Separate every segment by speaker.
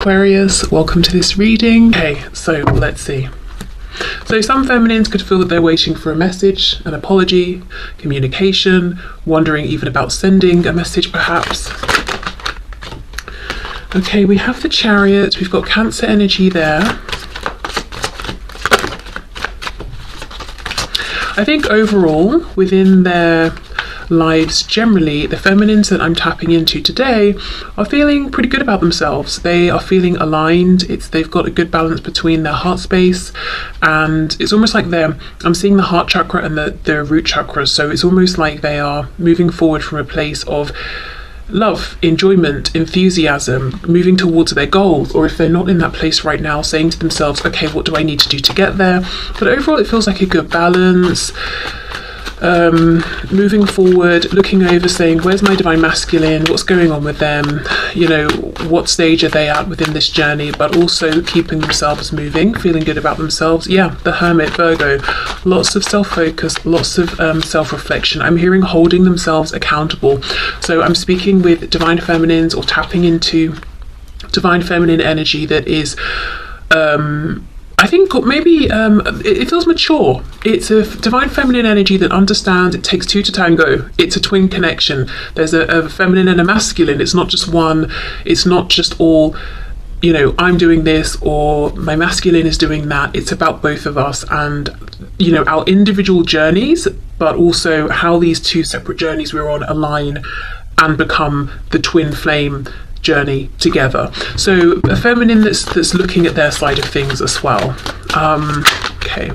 Speaker 1: Aquarius, welcome to this reading. Okay, so let's see. So some feminines could feel that they're waiting for a message, an apology, communication, wondering even about sending a message perhaps. Okay, we have the Chariot, we've got Cancer energy there. I think overall, within their lives generally, the feminines that I'm tapping into today are feeling pretty good about themselves. They are feeling aligned. They've got a good balance between their heart space, and it's almost like I'm seeing the heart chakra and the root chakras, so it's almost like they are moving forward from a place of love, enjoyment, enthusiasm, moving towards their goals, or if they're not in that place right now, saying to themselves, okay, what do I need to do to get there? But overall it feels like a good balance. Moving forward, looking over, saying, where's my divine masculine, what's going on with them, what stage are they at within this journey, but also keeping themselves moving, feeling good about themselves. Yeah, the Hermit, Virgo, lots of self-focus, lots of self-reflection. I'm hearing holding themselves accountable. So I'm speaking with divine feminines or tapping into divine feminine energy that is I think maybe it feels mature. It's a divine feminine energy that understands it takes two to tango. It's a twin connection. There's a feminine and a masculine. It's not just one. It's not just all, I'm doing this or my masculine is doing that. It's about both of us and, our individual journeys, but also how these two separate journeys we're on align and become the twin flame journey together. So a feminine that's looking at their side of things as well. Okay,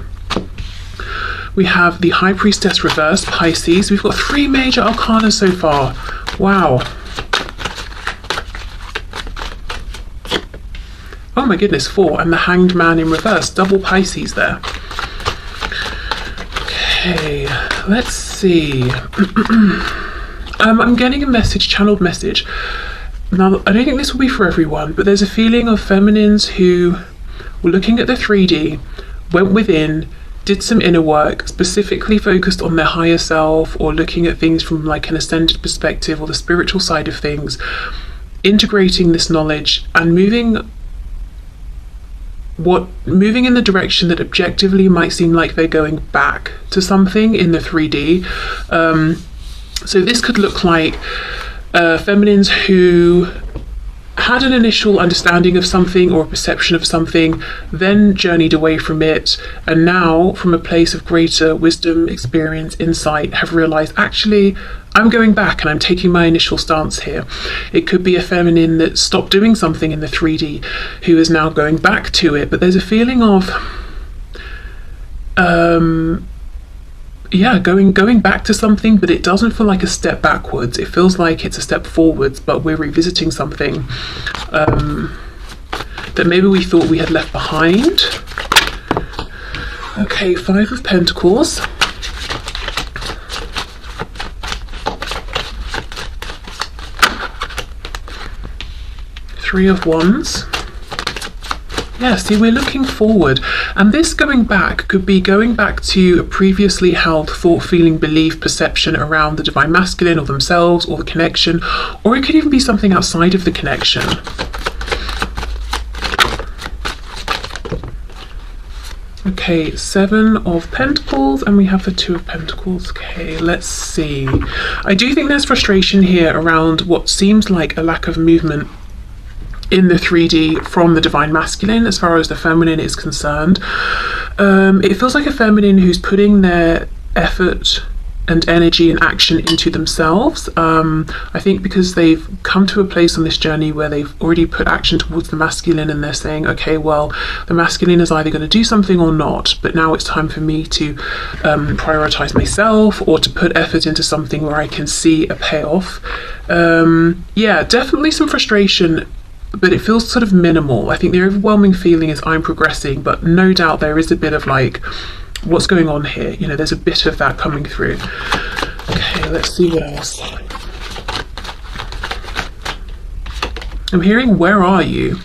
Speaker 1: we have the High Priestess reverse, Pisces. We've got 3 major arcana so far. Wow. Oh my goodness, 4, and the Hanged Man in reverse, double Pisces there. Okay, let's see. I'm getting a message, channeled message. Now, I don't think this will be for everyone, but there's a feeling of feminines who were looking at the 3D, went within, did some inner work, specifically focused on their higher self or looking at things from like an ascended perspective or the spiritual side of things, integrating this knowledge and moving in the direction that objectively might seem like they're going back to something in the 3D. So this could look like feminines who had an initial understanding of something or a perception of something, then journeyed away from it, and now from a place of greater wisdom, experience, insight, have realized, actually, I'm going back and I'm taking my initial stance here. It could be a feminine that stopped doing something in the 3D who is now going back to it, but there's a feeling of going back to something, but it doesn't feel like a step backwards. It feels like it's a step forwards, but we're revisiting something that maybe we thought we had left behind. Okay, 5 of Pentacles. Three of Wands. Yeah, see, we're looking forward, and this going back could be going back to a previously held thought, feeling, belief, perception around the divine masculine or themselves or the connection, or it could even be something outside of the connection. Okay, 7 of Pentacles, and we have the 2 of Pentacles. Okay, let's see. I do think there's frustration here around what seems like a lack of movement in the 3D from the divine masculine as far as the feminine is concerned. It feels like a feminine who's putting their effort and energy and action into themselves. I think because they've come to a place on this journey where they've already put action towards the masculine and they're saying, okay, well, the masculine is either going to do something or not, but now it's time for me to prioritize myself or to put effort into something where I can see a payoff. Yeah, definitely some frustration, but it feels sort of minimal. I think the overwhelming feeling is I'm progressing, but no doubt there is a bit of like, what's going on here? There's a bit of that coming through. Okay, let's see what else. I'm hearing, where are you?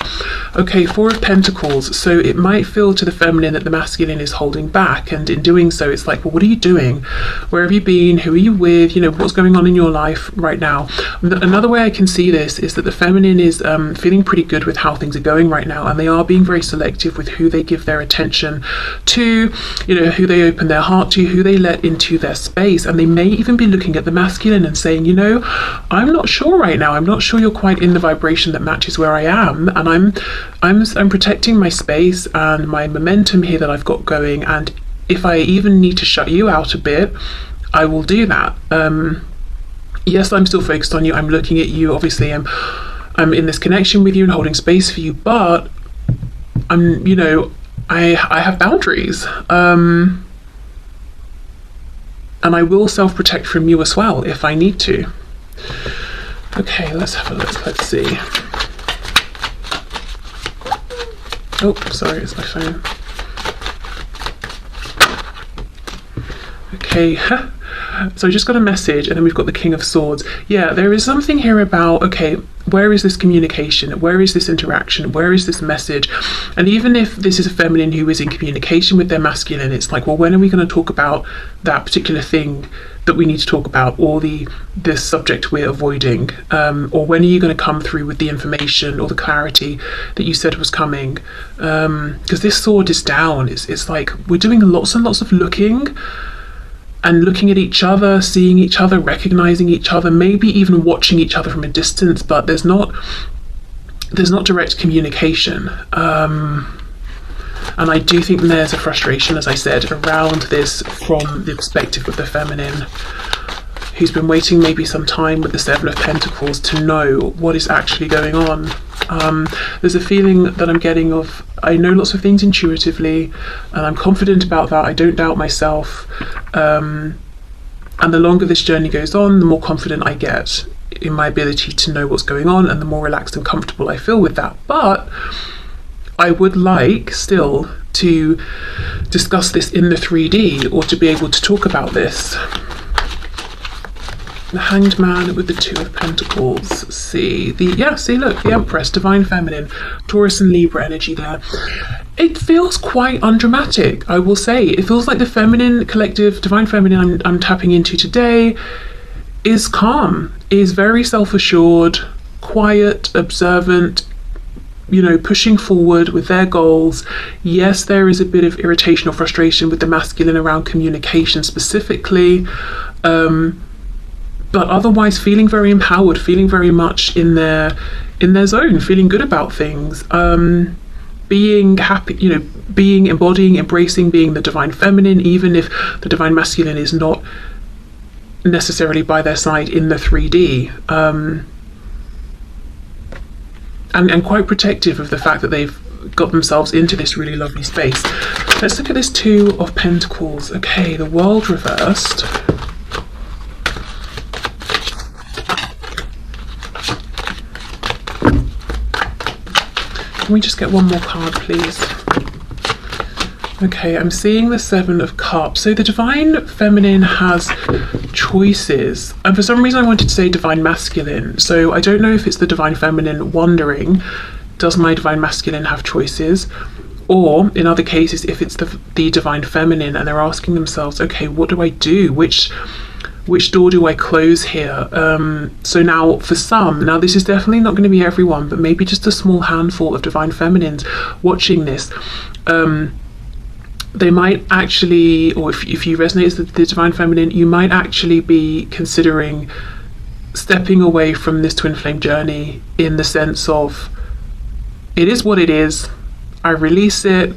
Speaker 1: Okay, Four of Pentacles. So it might feel to the feminine that the masculine is holding back, and in doing so it's like, well, what are you doing? Where have you been? Who are you with? You know, what's going on in your life right now? Another way I can see this is that the feminine is feeling pretty good with how things are going right now, and they are being very selective with who they give their attention to, you know, who they open their heart to, who they let into their space. And they may even be looking at the masculine and saying, you know, I'm not sure right now, I'm not sure you're quite in the vibration that matches where I am, and I'm protecting my space and my momentum here that I've got going, and if I even need to shut you out a bit, I will do that. Yes, I'm still focused on you, I'm looking at you, obviously I'm in this connection with you and holding space for you, but I'm, you know, I have boundaries, and I will self-protect from you as well if I need to. Okay, let's have a look. Let's see. Oh, sorry, it's my phone. Okay, so I just got a message, and then we've got the King of Swords. Yeah, there is something here about, okay, where is this communication? Where is this interaction? Where is this message? And even if this is a feminine who is in communication with their masculine, it's like, well, when are we going to talk about that particular thing that we need to talk about, or this subject we're avoiding, or when are you going to come through with the information or the clarity that you said was coming? Because this sword is down. It's like we're doing lots and lots of looking at each other, seeing each other, recognizing each other, maybe even watching each other from a distance, but there's not direct communication. And I do think there's a frustration, as I said, around this from the perspective of the feminine, who's been waiting maybe some time with the Seven of Pentacles to know what is actually going on. There's a feeling that I'm getting of, I know lots of things intuitively, and I'm confident about that. I don't doubt myself. And the longer this journey goes on, the more confident I get in my ability to know what's going on, and the more relaxed and comfortable I feel with that. But I would like still to discuss this in the 3D, or to be able to talk about this. The Hanged Man with the Two of Pentacles. See, look, the Empress, Divine Feminine, Taurus and Libra energy there. It feels quite undramatic, I will say. It feels like the feminine collective, Divine Feminine I'm tapping into today is calm, is very self-assured, quiet, observant, you know, pushing forward with their goals. Yes, there is a bit of irritation or frustration with the masculine around communication specifically, but otherwise feeling very empowered, feeling very much in their zone, feeling good about things, being happy, you know, embodying, embracing being the Divine Feminine, even if the Divine Masculine is not necessarily by their side in the 3D. And quite protective of the fact that they've got themselves into this really lovely space. Let's look at this Two of Pentacles. Okay, the World reversed. Can we just get one more card, please? Okay, I'm seeing the Seven of Cups. So the Divine Feminine has choices. And for some reason I wanted to say Divine Masculine. So I don't know if it's the Divine Feminine wondering, does my Divine Masculine have choices? Or in other cases, if it's the Divine Feminine and they're asking themselves, okay, what do I do? Which door do I close here? So now for some, now this is definitely not going to be everyone, but maybe just a small handful of Divine Feminines watching this, they might actually, or if you resonate with the Divine Feminine, you might actually be considering stepping away from this twin flame journey, in the sense of, it is what it is, I release it.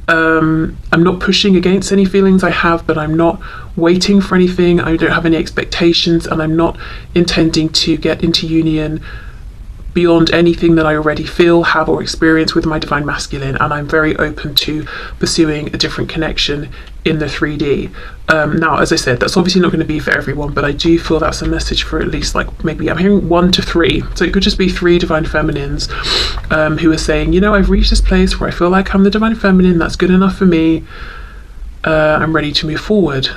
Speaker 1: I'm not pushing against any feelings I have, but I'm not waiting for anything. I don't have any expectations, and I'm not intending to get into union beyond anything that I already feel, have, or experience with my Divine Masculine, and I'm very open to pursuing a different connection in the 3D. Now, as I said, that's obviously not going to be for everyone, but I do feel that's a message for at least, like, maybe I'm hearing 1 to 3. So it could just be 3 Divine Feminines who are saying, you know, I've reached this place where I feel like I'm the Divine Feminine, that's good enough for me, I'm ready to move forward.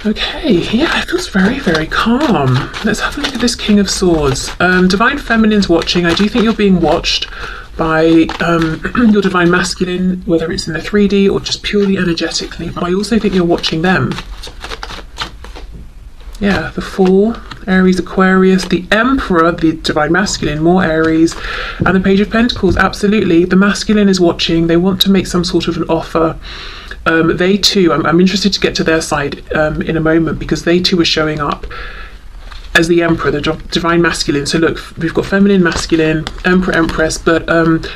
Speaker 1: Okay, yeah, it feels very, very calm. Let's have a look at this King of Swords. Divine Feminine's watching. I do think you're being watched by your Divine Masculine, whether it's in the 3D or just purely energetically, but I also think you're watching them. Yeah, the Fool, Aries, Aquarius, the Emperor, the Divine Masculine, more Aries, and the Page of Pentacles, absolutely. The Masculine is watching. They want to make some sort of an offer. They too, I'm interested to get to their side in a moment, because they too are showing up as the Emperor, the Divine Masculine. So look, we've got Feminine, Masculine, Emperor, Empress, but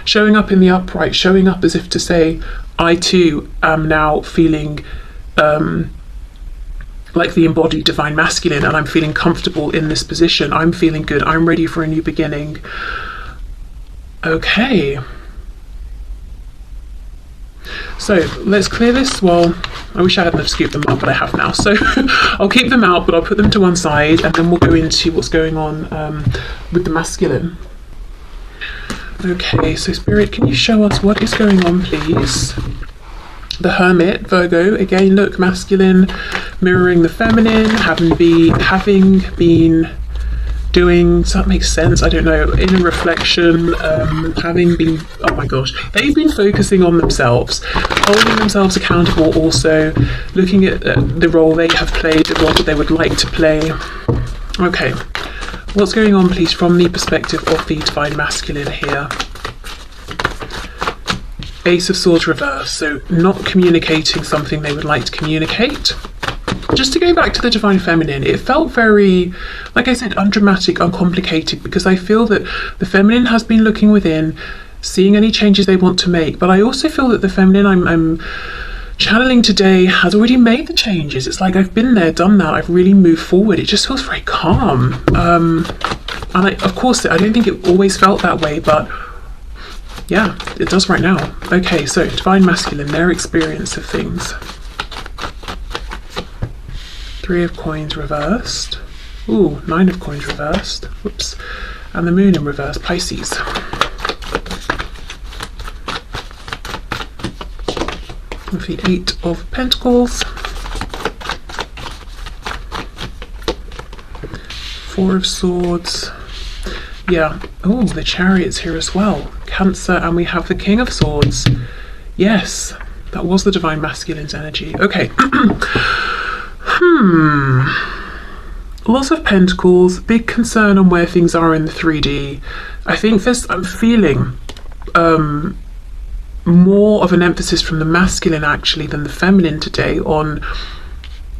Speaker 1: showing up in the upright, showing up as if to say, I too am now feeling like the embodied Divine Masculine, and I'm feeling comfortable in this position. I'm feeling good. I'm ready for a new beginning. Okay. So let's clear this. Well, I wish I hadn't have scooped them up, but I have now. So I'll keep them out, but I'll put them to one side, and then we'll go into what's going on with the masculine. Okay, so Spirit, can you show us what is going on, please? The Hermit, Virgo, again, look, masculine, mirroring the feminine, having been doing, so that makes sense, I don't know, inner reflection, having been, oh my gosh, they've been focusing on themselves, holding themselves accountable, also looking at the role they have played, the role that they would like to play. Okay, what's going on, please, from the perspective of the Divine Masculine here? Ace of Swords reverse, so not communicating something they would like to communicate. Just to go back to the Divine Feminine, it felt very, like I said, undramatic, uncomplicated, because I feel that the Feminine has been looking within, seeing any changes they want to make, but I also feel that the Feminine I'm channeling today has already made the changes. It's like I've been there, done that, I've really moved forward. It just feels very calm. And of course, I don't think it always felt that way, but yeah, it does right now. Okay, so Divine Masculine, their experience of things. 3 of Coins reversed. Ooh, 9 of Coins reversed. Whoops. And the Moon in reverse, Pisces. With the 8 of Pentacles. 4 of Swords. Yeah. Oh, the Chariot's here as well. Cancer, and we have the King of Swords. Yes, that was the Divine Masculine's energy. Okay. Lots of Pentacles, big concern on where things are in the 3D. I think I'm feeling more of an emphasis from the masculine actually than the feminine today on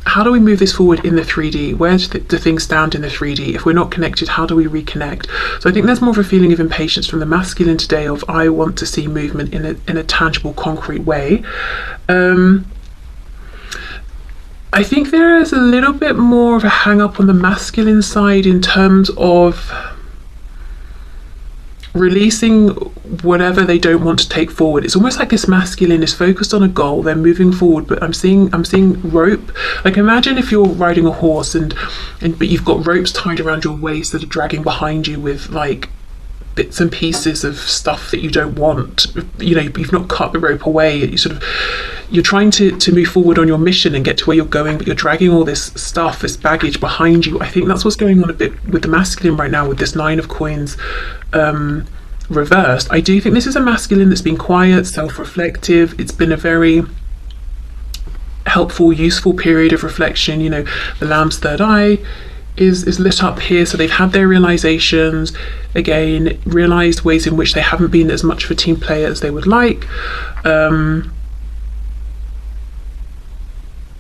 Speaker 1: how do we move this forward in the 3D? Where do things stand in the 3D? If we're not connected, how do we reconnect? So I think there's more of a feeling of impatience from the masculine today of I want to see movement in a tangible, concrete way. I think there is a little bit more of a hang up on the masculine side in terms of releasing whatever they don't want to take forward. It's almost like this masculine is focused on a goal, they're moving forward, but I'm seeing rope. Like imagine if you're riding a horse but you've got ropes tied around your waist that are dragging behind you with like bits and pieces of stuff that you don't want. You know, you've not cut the rope away. You're trying to move forward on your mission and get to where you're going, but you're dragging all this stuff, this baggage behind you. I think that's what's going on a bit with the masculine right now with this 9 of Coins reversed. I do think this is a masculine that's been quiet, self-reflective. It's been a very helpful, useful period of reflection. You know, the Lamb's third eye is lit up here, so they've had their realizations, again, realized ways in which they haven't been as much of a team player as they would like,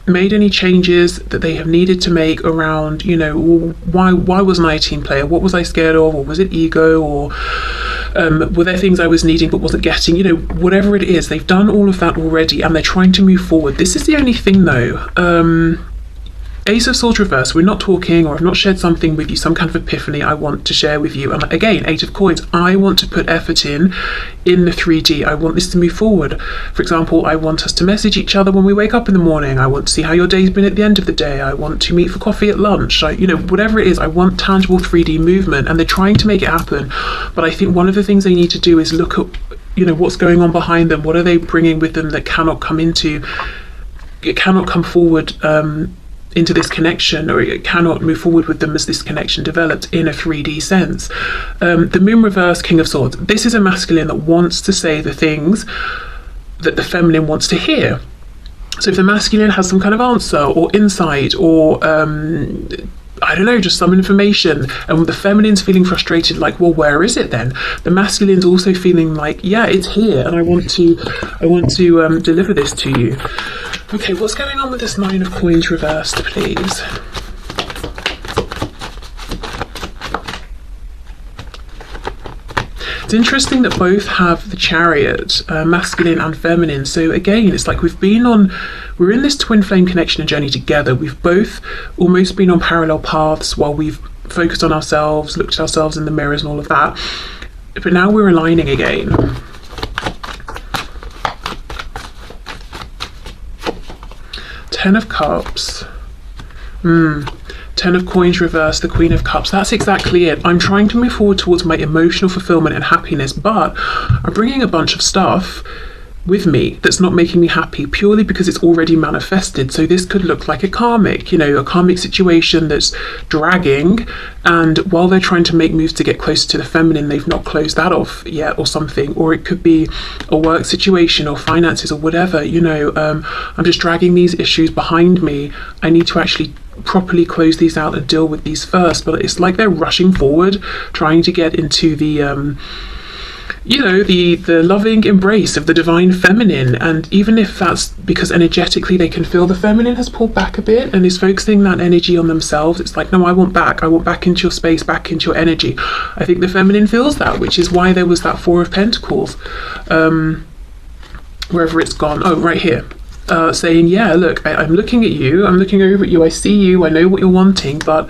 Speaker 1: made any changes that they have needed to make around, you know, why wasn't I a team player? What was I scared of? Or was it ego? Or were there things I was needing but wasn't getting? You know, whatever it is, they've done all of that already and they're trying to move forward. This is the only thing though. Ace of Swords reverse, we're not talking, or I've not shared something with you, some kind of epiphany I want to share with you. And again, 8 of Coins, I want to put effort in the 3D. I want this to move forward. For example, I want us to message each other when we wake up in the morning. I want to see how your day's been at the end of the day. I want to meet for coffee at lunch. You know, whatever it is, I want tangible 3D movement, and they're trying to make it happen. But I think one of the things they need to do is look at, you know, what's going on behind them. What are they bringing with them that cannot come forward into this connection, or it cannot move forward with them as this connection develops in a 3D sense. The moon reverse, King of Swords. This is a masculine that wants to say the things that the feminine wants to hear. So if the masculine has some kind of answer or insight or I don't know, just some information, and the feminine's feeling frustrated, like, well, where is it then? The masculine's also feeling like, yeah, it's here, and I want to deliver this to you. Okay, what's going on with this Nine of Coins reversed, please? It's interesting that both have the Chariot, masculine and feminine. So again, it's like we're in this twin flame connection and journey together. We've both almost been on parallel paths while we've focused on ourselves, looked at ourselves in the mirrors and all of that. But now we're aligning again. Ten of Cups. Ten of Coins reversed, the Queen of Cups. That's exactly it. I'm trying to move forward towards my emotional fulfillment and happiness, but I'm bringing a bunch of stuff with me that's not making me happy purely because it's already manifested. So this could look like a karmic, a karmic situation that's dragging, and while they're trying to make moves to get closer to the feminine, they've not closed that off yet or something. Or it could be a work situation or finances or whatever, I'm just dragging these issues behind me. I need to actually properly close these out and deal with these first, but it's like they're rushing forward, trying to get into the the loving embrace of the divine feminine. And even if that's because energetically they can feel the feminine has pulled back a bit and is focusing that energy on themselves, it's like, no, I want back into your space, back into your energy. I think the feminine feels that, which is why there was that Four of Pentacles, wherever it's gone. Oh, right here. Saying, yeah, look, I'm looking at you, I'm looking over at you, I see you, I know what you're wanting, but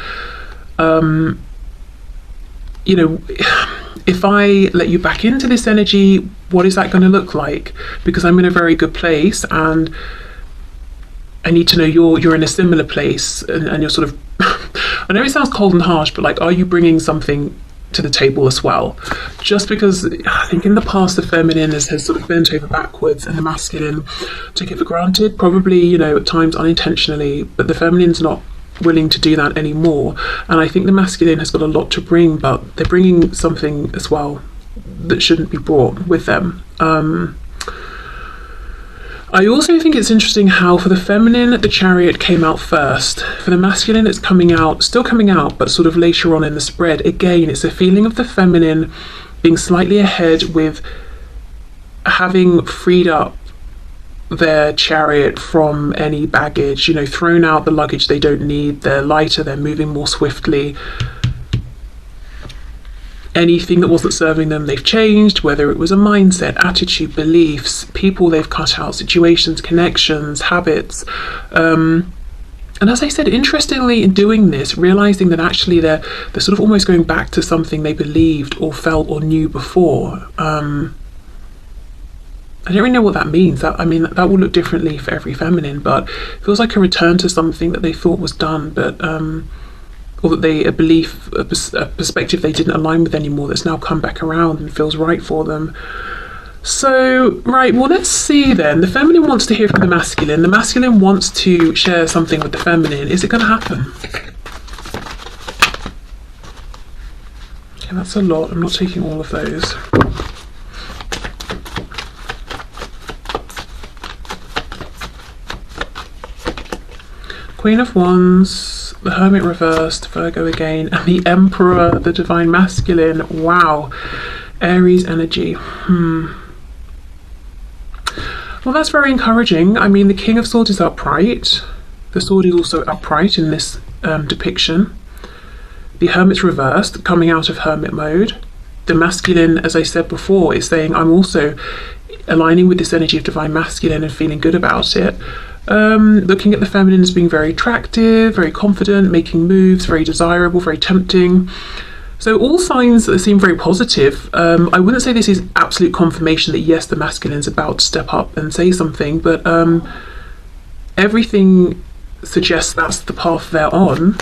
Speaker 1: if I let you back into this energy, what is that going to look like? Because I'm in a very good place, and I need to know you're in a similar place, and you're sort of I know it sounds cold and harsh, but like, are you bringing something to the table as well? Just because I think in the past the feminine has sort of bent over backwards and the masculine took it for granted, probably at times unintentionally, but the feminine's not willing to do that anymore. And I think the masculine has got a lot to bring, but they're bringing something as well that shouldn't be brought with them. I also think it's interesting how for the feminine the Chariot came out first. For the masculine it's still coming out, but sort of later on in the spread. Again, it's a feeling of the feminine being slightly ahead with having freed up their Chariot from any baggage, thrown out the luggage they don't need. They're lighter, they're moving more swiftly. Anything that wasn't serving them, they've changed, whether it was a mindset, attitude, beliefs, people they've cut out, situations, connections, habits. And as I said, interestingly, in doing this, realizing that actually they're sort of almost going back to something they believed or felt or knew before. I don't really know what that means. That will look differently for every feminine, but it feels like a return to something that they thought was done, but or that a belief, a perspective they didn't align with anymore, that's now come back around and feels right for them. So, right, well, let's see then. The feminine wants to hear from the masculine. The masculine wants to share something with the feminine. Is it going to happen? Okay, that's a lot. I'm not taking all of those. Queen of Wands, the Hermit reversed, Virgo again, and the Emperor, the divine masculine. Wow. Aries energy. Well, that's very encouraging. I mean, the King of Swords is upright. The sword is also upright in this depiction. The Hermit's reversed, coming out of hermit mode. The masculine, as I said before, is saying, I'm also aligning with this energy of divine masculine and feeling good about it. Looking at the feminine as being very attractive, very confident, making moves, very desirable, very tempting. So all signs that seem very positive. I wouldn't say this is absolute confirmation that yes, the masculine's about to step up and say something, but everything suggests that's the path they're on.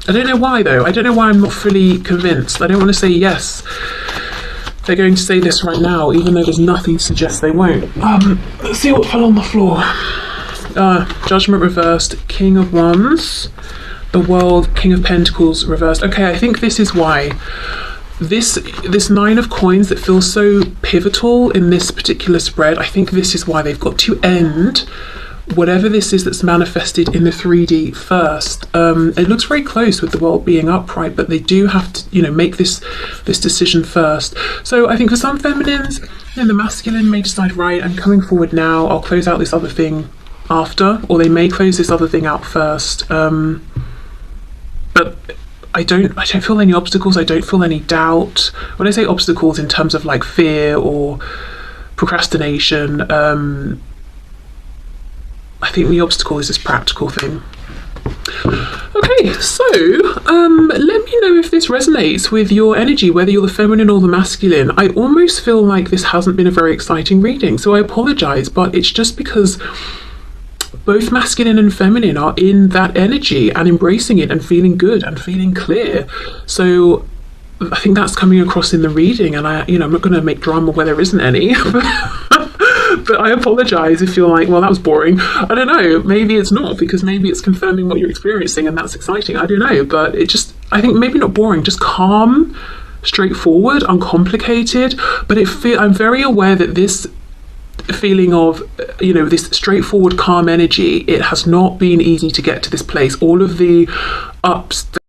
Speaker 1: I don't know why though. I don't know why I'm not fully convinced. I don't want to say yes. they're going to say this right now, even though there's nothing to suggest they won't. Let's see what fell on the floor. Judgment reversed, King of Wands, the World, King of Pentacles reversed. Okay, I think this is why. This Nine of Coins that feels so pivotal in this particular spread, I think this is why they've got to end whatever this is that's manifested in the 3D first. It looks very close with the World being upright, but they do have to, you know, make this decision first. So I think for some feminines, you know, the masculine may decide, right, I'm coming forward now, I'll close out this other thing after, or they may close this other thing out first. But I don't feel any obstacles. I don't feel any doubt. When I say obstacles in terms of like fear or procrastination, I think the obstacle is this practical thing. Okay, so let me know if this resonates with your energy, whether you're the feminine or the masculine. I almost feel like this hasn't been a very exciting reading, so I apologize, but it's just because both masculine and feminine are in that energy and embracing it and feeling good and feeling clear. So I think that's coming across in the reading, and I'm not going to make drama where there isn't any. But I apologize if you're like, well, that was boring. I don't know, maybe it's not, because maybe it's confirming what you're experiencing and that's exciting. I don't know, but I think maybe not boring, just calm, straightforward, uncomplicated. But I'm very aware that this feeling of, you know, this straightforward, calm energy, it has not been easy to get to this place. All of the ups,